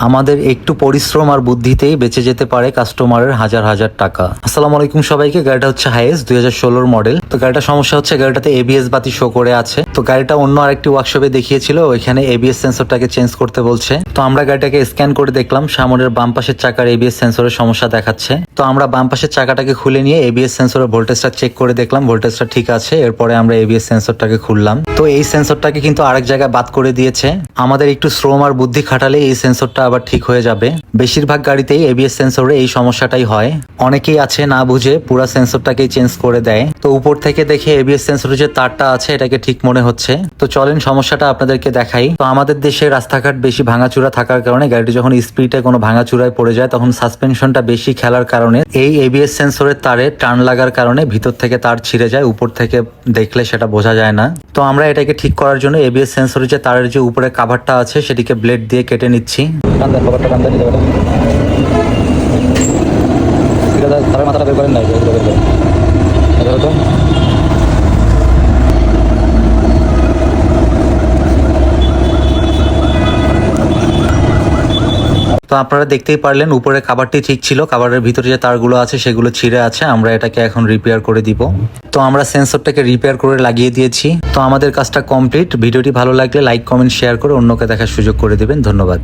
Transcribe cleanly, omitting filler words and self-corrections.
আমাদের একটু পরিশ্রম আর বুদ্ধিতেই বেঁচে যেতে পারে কাস্টমারের হাজার হাজার টাকা। আসসালামু আলাইকুম সবাইকে। গাড়িটা হচ্ছে হাইয়েস্ট 2016 মডেল। তো গাড়িটা সমস্যা হচ্ছে গাড়িটাতে এবিএস বাতি শো করে আছে। তো গাড়িটা অন্য আরেকটি ওয়ার্কশপে দেখিয়েছিল, ওইখানে এবিএস সেন্সরটাকে চেঞ্জ করতে বলছে। তো আমরা গাড়িটাকে স্ক্যান করে দেখলাম সামনের বাম পাশের চাকার এবিএস সেন্সরের সমস্যা দেখাচ্ছে। তো আমরা বাম পাশের চাকাটাকে খুলে নিয়ে এবিএস সেন্সরের ভোল্টেজটা চেক করে দেখলাম ভোল্টেজটা ঠিক আছে। এরপরে আমরা এবিএস সেন্সরটাকে খুললাম। তো এই সেন্সরটাকে কিন্তু আরেক জায়গায় বাদ করে দিয়েছে। আমাদের একটু শ্রম আর বুদ্ধি খাটালে এই সেন্সরটা আবার ঠিক হয়ে যাবে। বেশিরভাগ গাড়িতেই এবিএস সেন্সরে এই সমস্যাটাই হয়। অনেকেই আছে না বুঝে পুরো সেন্সরটাকেই চেঞ্জ করে দেয়। তো উপর থেকে দেখে এবিএস সেন্সরের যে তারটা আছে এটাকে ঠিক মনে হচ্ছে। তো চলেন সমস্যাটা আপনাদেরকে দেখাই। তো আমাদের দেশে রাস্তাঘাট বেশি ভাঙাচুরা থাকার কারণে গাড়িটি যখন স্পিডে কোনো ভাঙাচুরায় পড়ে যায় তখন সাসপেনশনটা বেশি খেলার কারণে এই এবিএস সেন্সরের তারে টার্ন লাগার কারণে ভিতর থেকে তার ছিঁড়ে যায়, উপর থেকে দেখলে সেটা বোঝা যায় না। তো আমরা এটাকে ঠিক করার জন্য এবিএস সেন্সরের যে তারের যে উপরে কাভারটা আছে সেটিকে ব্লেড দিয়ে কেটে নিচ্ছি। তারের মাথাটা বের করেন নাই, তো আপনারা দেখতেই পারলেন উপরে কাভারটি ঠিক ছিল, কাভারের ভিতরে যে তারগুলো আছে সেগুলো ছিঁড়ে আছে। আমরা এটাকে এখন রিপেয়ার করে দিব। তো আমরা সেন্সরটাকে রিপেয়ার করে লাগিয়ে দিয়েছি। তো আমাদের কাজটা কমপ্লিট। ভিডিওটি ভালো লাগলে লাইক কমেন্ট শেয়ার করে অন্যকে দেখার সুযোগ করে দিবেন। ধন্যবাদ।